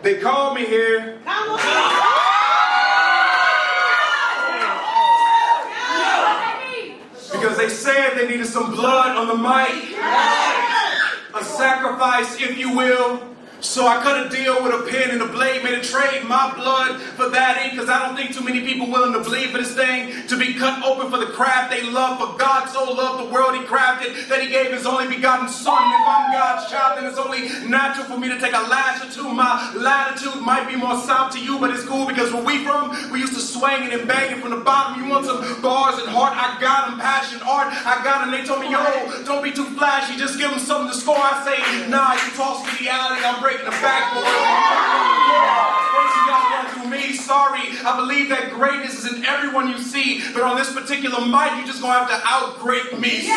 They called me here. Come on. Because they said they needed some blood on the mic. A sacrifice, if you will. So I cut a deal with a pen and a blade, made a trade, my blood for that ink, because I don't think too many people willing to bleed for this thing, to be cut open for the craft they love. For God so loved the world he crafted, that he gave his only begotten son. If I'm God's child, then it's only natural for me to take a lash or two. My latitude might be more south to you, but it's cool, because where we from, we used to swing and banging from the bottom. You want some bars and heart? I got them. Passion, art, I got them. They told me, yo, don't be too flashy, just give them something to score. I say, nah, you toss me the alley, I'm breaking the backboard. First you gotta run through me, sorry. I believe that greatness is in everyone you see, but on this particular mic, you just gonna have to out-great me. If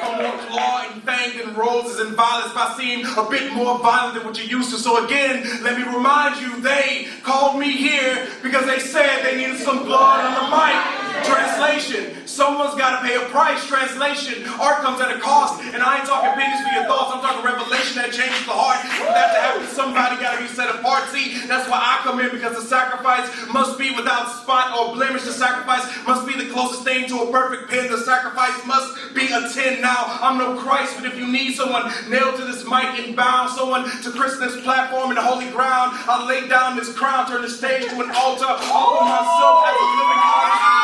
I'm more claw and fanged and roses and violence, if I seem a bit more violent than what you're used to. So again, let me remind you, they called me here because they said they needed some blood on the mic. Translation, someone's got to pay a price. Translation, art comes at a cost, and I ain't talking opinions for your thoughts, I'm talking revelation that changes the heart. For that to happen, somebody got to be set apart. See, that's why I come in, because the sacrifice must be without spot or blemish. The sacrifice must be the closest thing to a perfect pen. The sacrifice must be a 10. Now, I'm no Christ, but if you need someone nailed to this mic and bound, someone to christen this platform in the holy ground, I'll lay down this crown, turn the stage to an altar, offer myself as a living artist.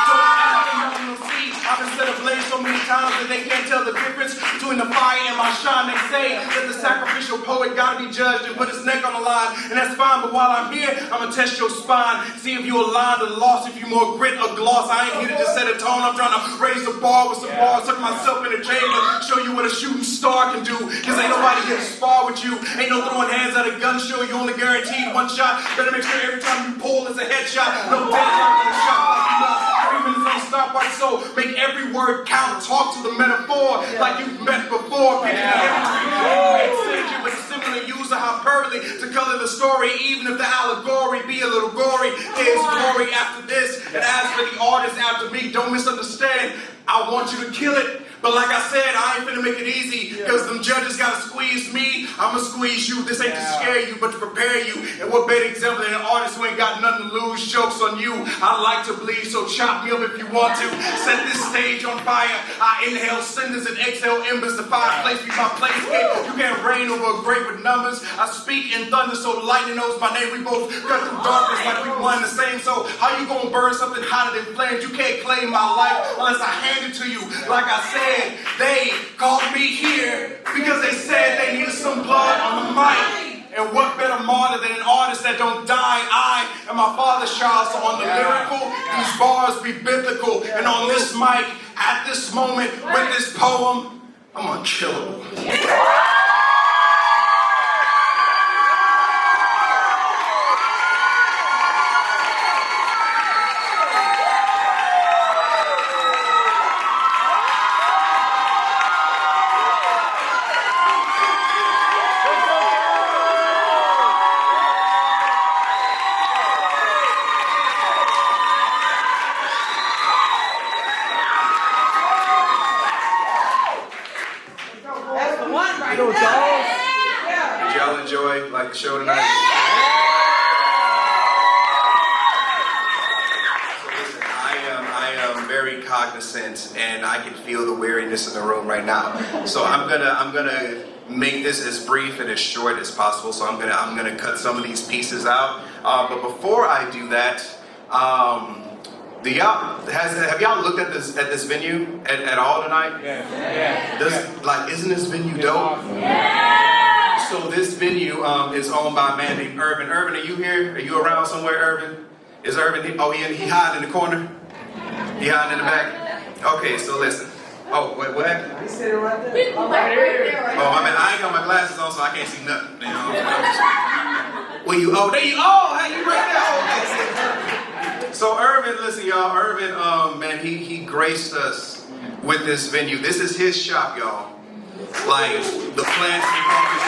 I've been set ablaze so many times that they can't tell the difference between the fire and my shine. They say that the sacrificial poet gotta be judged and put his neck on the line, and that's fine, but while I'm here, I'm gonna test your spine, see if you aligned or lost, if you more grit or gloss. I ain't here to just set a tone, I'm trying to raise the bar with some bars, tuck myself in the chamber, show you what a shooting star can do, cause ain't nobody here to spar with you, ain't no throwing hands at a gun show, you only guaranteed one shot, better make sure every time you pull it's a headshot, no deadlock on the shot, like you know. 3 minutes on stop right, so make every word count. Talk to the metaphor like you've met before. Picking the imagery with a similar user hyperbole to color the story, even if the allegory be a little gory. There's glory after this, and as for the artist after me, don't misunderstand. I want you to kill it. But like I said, I ain't finna make it easy, because them judges gotta squeeze me, I'ma squeeze you. This ain't to scare you, but to prepare you. And what better example than an artist who ain't got nothing to lose? Joke's on you. I like to bleed, so chop me up if you want to. Set this stage on fire. I inhale cinders and exhale embers. The fireplace be my place. You can't reign over a grate with numbers. I speak in thunder, so the lightning knows my name. We both cut through darkness like we one the same. So how you gonna burn something hotter than flames? You can't claim my life unless I hand it to you. Like I said, they called me here because they said they needed some blood on the mic. And what better martyr than an artist that don't die? I am my father's child, so on the lyrical, these bars be biblical. And on this mic, at this moment, with this poem, I'm unkillable. Did y'all enjoy the show tonight? So listen, I am very cognizant, and I can feel the weariness in the room right now. So I'm gonna make this as brief and as short as possible. So I'm gonna cut some of these pieces out. But before I do that, have y'all looked at this venue at all tonight? Yeah. Isn't this venue dope? Yeah. So this venue is owned by a man named Irvin. Irvin, are you here? Are you around somewhere, Irvin? Is Irvin? Oh, he hiding in the corner. He hiding in the back. Okay, so listen. Oh, what happened? He's sitting right there. Oh, my man, I ain't got my glasses on, so I can't see nothing. Well, oh, there you. Oh, hey, you right there. Okay. So Irvin, listen, y'all. Irvin, man, he graced us with this venue. This is his shop, y'all. Like the plants and pumpkins.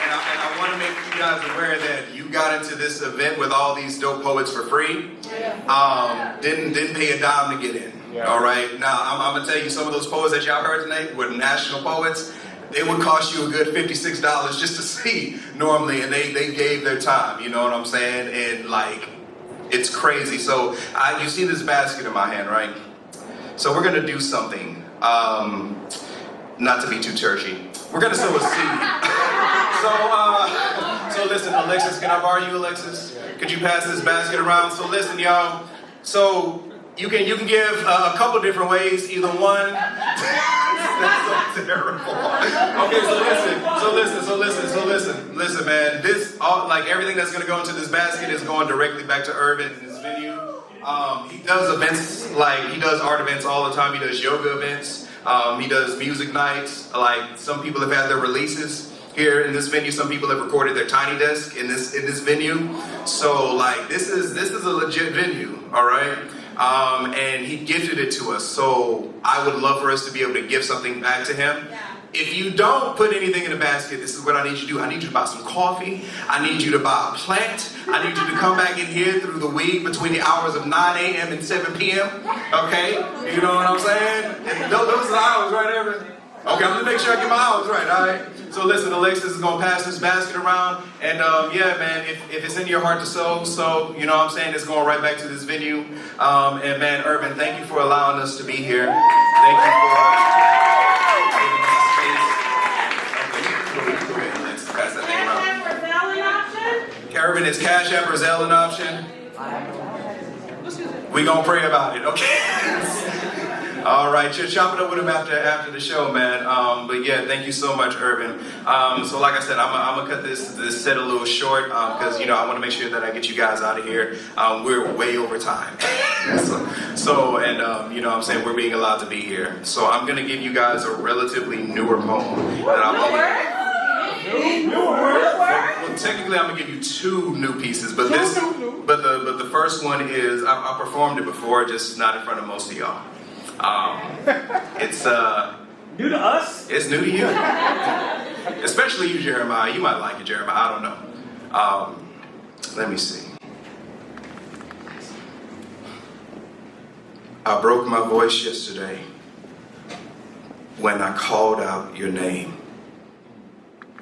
And I want to make you guys aware that you got into this event with all these dope poets for free. Didn't pay a dime to get in. All right, now I'm gonna tell you, some of those poets that y'all heard tonight were national poets. It would cost you a good $56 just to see normally, and they gave their time, you know what I'm saying? And like, it's crazy. So you see this basket in my hand, right? So we're gonna do something, not to be too churchy. We're gonna sow a seed. So listen, Alexis, can I borrow you, Alexis? Could you pass this basket around? So listen, y'all. So you can give a couple different ways. Either one. That's so terrible. Okay, listen, man. This like everything that's gonna go into this basket is going directly back to Irvin in this venue. He does events, like he does art events all the time. He does yoga events. He does music nights. Like some people have had their releases here in this venue. Some people have recorded their tiny desk in this venue. So like this is a legit venue, all right? And he gifted it to us. So I would love for us to be able to give something back to him. Yeah. If you don't put anything in the basket, this is what I need you to do. I need you to buy some coffee. I need you to buy a plant. I need you to come back in here through the week between the hours of 9 a.m. and 7 p.m. Okay? You know what I'm saying? And those are the hours, right, Evan? Okay, I'm gonna make sure I get my hours right, all right? So listen, Alexis is gonna pass this basket around, and yeah, man, if it's in your heart to sow, you know what I'm saying, it's going right back to this venue. And man, Irvin, thank you for allowing us to be here. Thank you for giving us space. Okay, go ahead, Alexis, pass that thing around. Cash App or Zelle option? Irvin, is Cash App or Zelle an option? We gonna pray about it, okay? All right, chop it up with him after the show, man. But yeah, thank you so much, Irvin. So like I said, I'm gonna cut this set a little short because you know I want to make sure that I get you guys out of here. We're way over time, and you know what I'm saying, we're being allowed to be here. So I'm gonna give you guys a relatively newer poem that well, technically, I'm gonna give you two new pieces, but the first one is I performed it before, just not in front of most of y'all. It's new to us. It's new to you, especially you, Jeremiah. You might like it, Jeremiah. I don't know. Let me see. I broke my voice yesterday when I called out your name.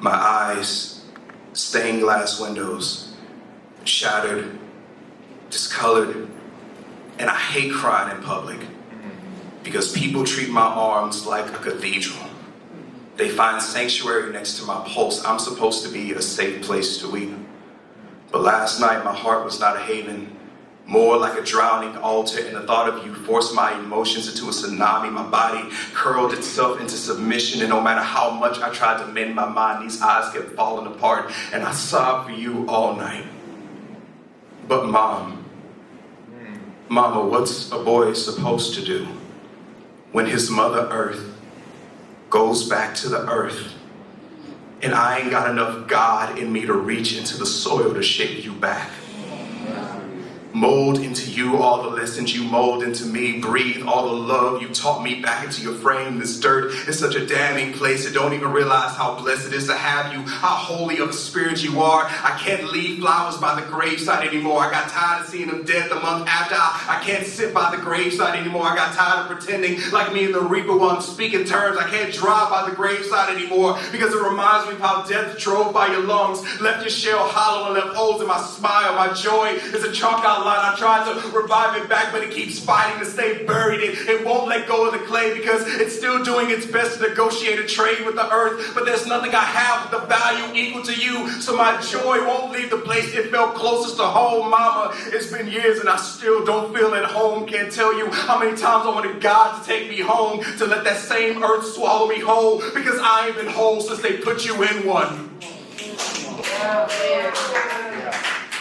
My eyes, stained glass windows, shattered, discolored, and I hate crying in public. Because people treat my arms like a cathedral. They find sanctuary next to my pulse. I'm supposed to be a safe place to weep. But last night, my heart was not a haven, more like a drowning altar, and the thought of you forced my emotions into a tsunami. My body curled itself into submission, and no matter how much I tried to mend my mind, these eyes kept falling apart, and I sobbed for you all night. But Mama, what's a boy supposed to do when his mother earth goes back to the earth and I ain't got enough God in me to reach into the soil to shape you back? Mold into you all the lessons you mold into me. Breathe all the love you taught me back into your frame. This dirt is such a damning place. I don't even realize how blessed it is to have you. How holy of a spirit you are. I can't leave flowers by the graveside anymore. I got tired of seeing them dead the month after. I can't sit by the graveside anymore. I got tired of pretending like me and the Reaper while I'm speaking terms. I can't drive by the graveside anymore because it reminds me of how death drove by your lungs, left your shell hollow and left holes in my smile. My joy is a chalk outline. I tried to revive it back, but it keeps fighting to stay buried. It won't let go of the clay because it's still doing its best to negotiate a trade with the earth. But there's nothing I have with the value equal to you, so my joy won't leave the place it felt closest to home. Mama, it's been years and I still don't feel at home. Can't tell you how many times I wanted God to take me home, to let that same earth swallow me whole, because I ain't been whole since they put you in one.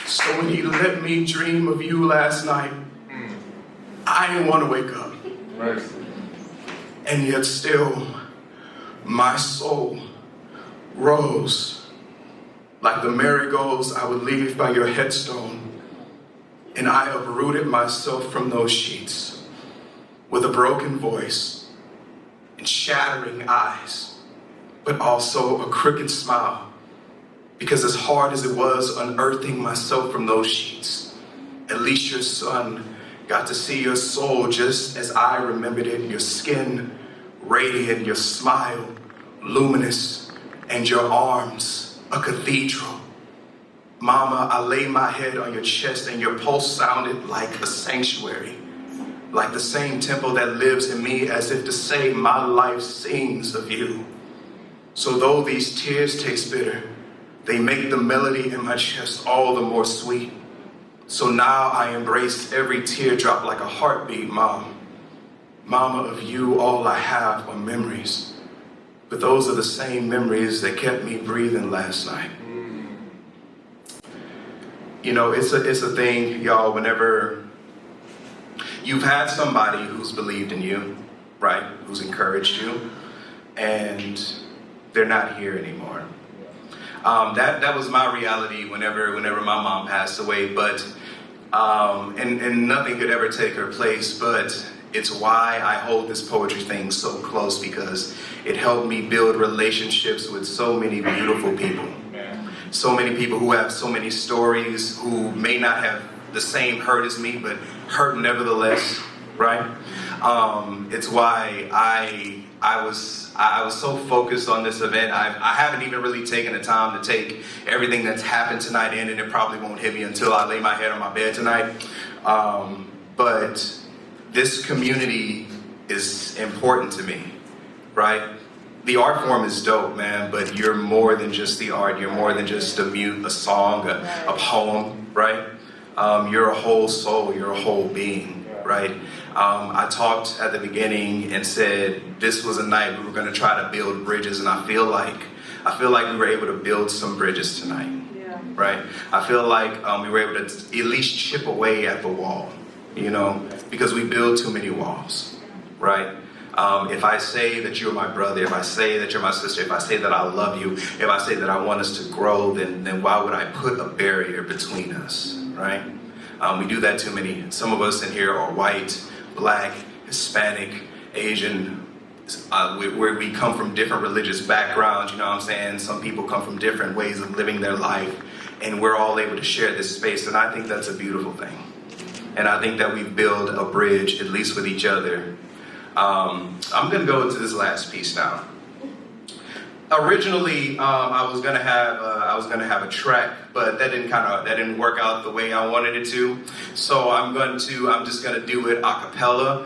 So when he let me dream of you last night, I didn't want to wake up. And yet still, my soul rose like the marigolds I would leave by your headstone. And I uprooted myself from those sheets with a broken voice and shattering eyes, but also a crooked smile. Because as hard as it was unearthing myself from those sheets, at least your son Got to see your soul just as I remembered it. Your skin radiant, your smile luminous, and your arms a cathedral. Mama, I lay my head on your chest and your pulse sounded like a sanctuary. Like the same temple that lives in me, as if to say my life sings of you. So though these tears taste bitter, they make the melody in my chest all the more sweet. So now I embrace every teardrop like a heartbeat, Mom. Mama, of you all I have are memories. But those are the same memories that kept me breathing last night. You know, it's a thing, y'all, whenever you've had somebody who's believed in you, right? Who's encouraged you, and they're not here anymore. That was my reality whenever my mom passed away, but and nothing could ever take her place, but it's why I hold this poetry thing so close, because it helped me build relationships with so many beautiful people. So many people who have so many stories, who may not have the same hurt as me, but hurt nevertheless, right? It's why I was so focused on this event. I haven't even really taken the time to take everything that's happened tonight in, and it probably won't hit me until I lay my head on my bed tonight. But this community is important to me, right? The art form is dope, man, but you're more than just the art. You're more than just a song, a poem, right? You're a whole soul. You're a whole being, right? I talked at the beginning and said this was a night we were going to try to build bridges, and I feel like we were able to build some bridges tonight, right? I feel like we were able to at least chip away at the wall, you know, because we build too many walls, right? If I say that you're my brother, if I say that you're my sister, if I say that I love you, if I say that I want us to grow, then why would I put a barrier between us, right? We do that too many. Some of us in here are white, Black, Hispanic, Asian, where we come from different religious backgrounds, you know what I'm saying? Some people come from different ways of living their life, and we're all able to share this space, and I think that's a beautiful thing. And I think that we build a bridge, at least with each other. I'm gonna go into this last piece now. Originally, I was gonna have a track, but that didn't work out the way I wanted it to. So I'm just gonna do it a cappella.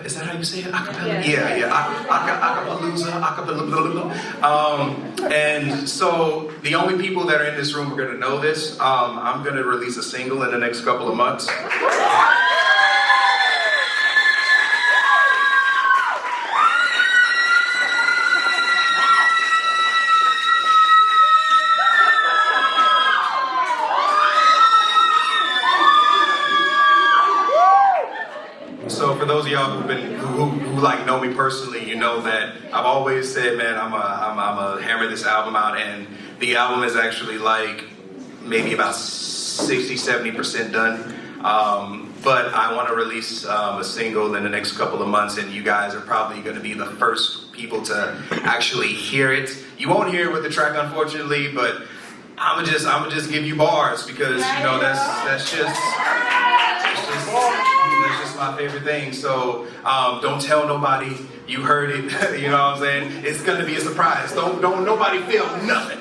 Is that how you say it? A cappella? Yeah. Acapella. And so the only people that are in this room are gonna know this. I'm gonna release a single in the next couple of months. So for those of y'all who like know me personally, you know that I've always said, man, I'm a hammer this album out, and the album is actually like maybe about 60-70% done. But I want to release a single in the next couple of months, and you guys are probably going to be the first people to actually hear it. You won't hear it with the track, unfortunately, but I'm gonna just give you bars, because you know that's just my favorite thing. So don't tell nobody you heard it. You know what I'm saying? It's gonna be a surprise. Don't nobody feel nothing.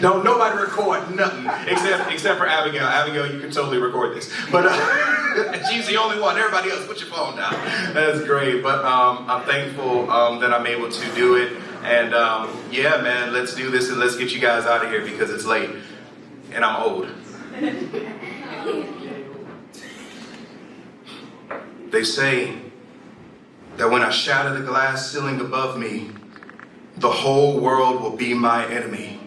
Don't nobody record nothing except for Abigail. Abigail, you can totally record this, but she's the only one. Everybody else, put your phone down. That's great. But I'm thankful that I'm able to do it. And yeah, man, let's do this and let's get you guys out of here, because it's late and I'm old. They say that when I shatter the glass ceiling above me, the whole world will be my enemy.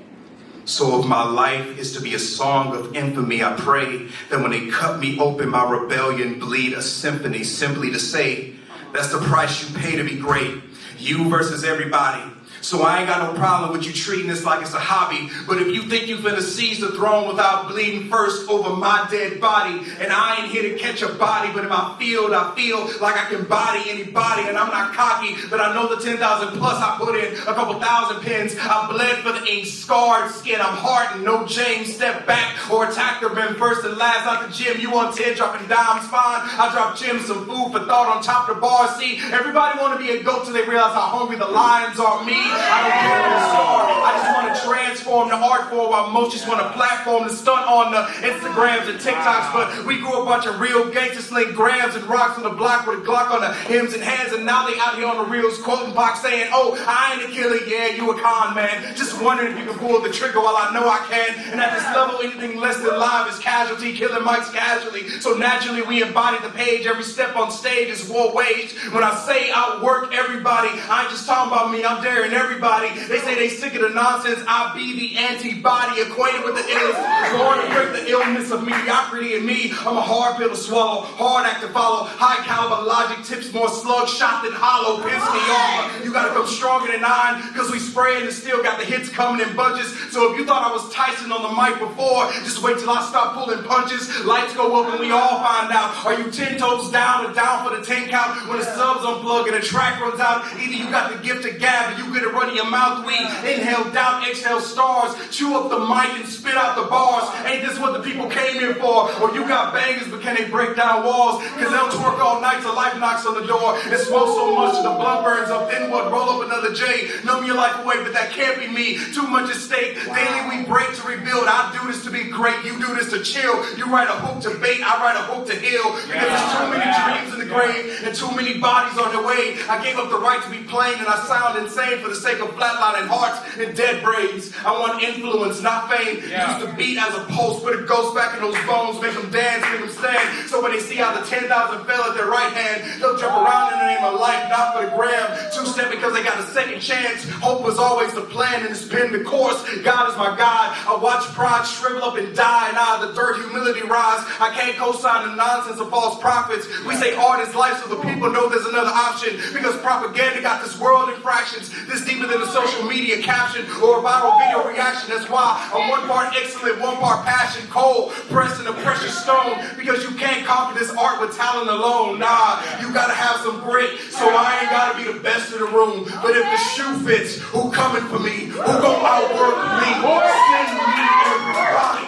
So if my life is to be a song of infamy, I pray that when they cut me open, my rebellion bleed a symphony, simply to say, that's the price you pay to be great. You versus everybody. So I ain't got no problem with you treating this like it's a hobby. But if you think you finna seize the throne without bleeding first over my dead body, and I ain't here to catch a body, but in my field I feel like I can body anybody. And I'm not cocky, but I know the 10,000 plus I put in, a couple thousand pins. I bled for the ink, scarred skin. I'm hardened, no James, step back or attack the rim first and last. Out the gym, you on 10 dropping dimes, fine. I drop gems, some food for thought on top of the bar. See, everybody want to be a goat till they realize how hungry the lions are. Me, I don't care who star. I just want to transform the art form while most just want a platform to stunt on the Instagrams and TikToks. But we grew a bunch of real gangsters, sling grams and rocks on the block with a Glock on the hems and hands, and now they out here on the reels quoting box saying, oh, I ain't a killer, yeah, you a con man. Just wondering if you can pull the trigger while I know I can. And at this level, anything less than live is casualty, killing mics casually. So naturally, we embody the page. Every step on stage is war waged. When I say outwork everybody, I ain't just talking about me, I'm daring everybody. They say they sick of the nonsense, I be the antibody, acquainted with the ills, born to break the illness of mediocrity in me. I'm a hard pill to swallow, hard act to follow, high caliber logic, tips more slug shot than hollow, piss me off. You gotta come stronger than 9, cause we spraying and still got the hits coming in bunches. So if you thought I was Tyson on the mic before, just wait till I stop pulling punches. Lights go up and we all find out. Are you 10 toes down or down for the 10 count? When the subs unplug and the track runs out, either you got the gift of gab or you get it running your mouth. We inhale doubt, exhale stars, chew up the mic and spit out the bars. Ain't this what the people came here for? Or you got bangers but can they break down walls? Cause they'll twerk all night till life knocks on the door and smoke so much till the blunt burns up. Then what? Roll up another J, numb your life away, but that can't be me. Too much at stake. Daily we break to rebuild. I do this to be great. You do this to chill. You write a hook to bait. I write a hook to heal. Because there's too many dreams in the grave and too many bodies on their way. I gave up the right to be plain and I sound insane for the sake of flatlining hearts and dead brains. I want influence, not fame. Use the beat as a pulse. Put a ghost back in those bones. Make them dance, make them stand. So when they see how the 10,000 fell at their right hand, they'll jump around in the name of life, not for the gram. Two-step because they got a second chance. Hope was always the plan and it's been the course. God is my God. I watch pride shrivel up and die, and out of the dirt humility rise. I can't co-sign the nonsense of false prophets. We say art is life so the people know there's another option, because propaganda got this world in fractions, this deeper than a social media caption or a viral video reaction. That's why I'm one part excellent, one part passion, cold, pressed in a precious stone, because you can't conquer this art with talent alone. Nah, you gotta have some grit. So I ain't gotta be the best in the room, but if the shoe fits, who coming for me? Who gon' outwork me? Send me everybody.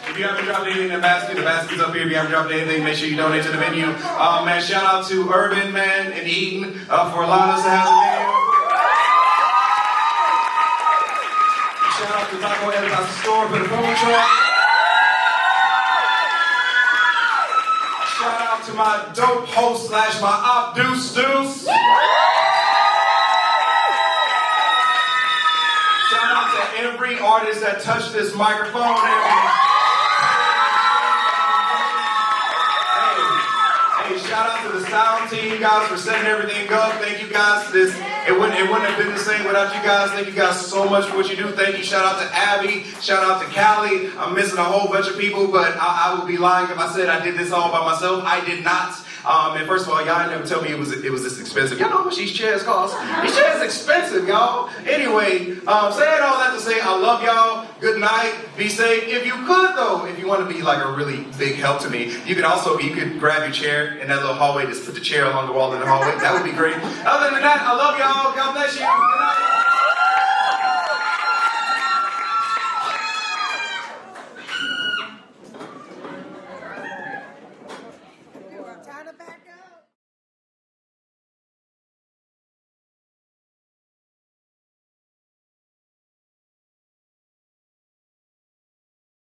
If you haven't dropped anything in the basket's up here. If you haven't dropped anything, make sure you donate to the venue. Man, shout out to Urban, man, and Eden for allowing us to have the venue. Shout out to Taco Ed's store for the promo track. Shout out to my dope host / my op Deuce. Shout out to every artist that touched this microphone. Hey, shout out to the sound team, guys, for setting everything up. Thank you guys. It wouldn't have been the same without you guys. Thank you guys so much for what you do. Thank you. Shout out to Abby. Shout out to Callie. I'm missing a whole bunch of people, but I would be lying if I said I did this all by myself. I did not. And first of all, y'all never tell me it was this expensive. Y'all know how much these chairs cost? These chairs expensive, y'all. Anyway, saying all that to say I love y'all. Good night. Be safe. If you could, though, if you want to be like a really big help to me, you could grab your chair in that little hallway. Just put the chair along the wall in the hallway. That would be great. Other than that, I love y'all. God bless you. Good night.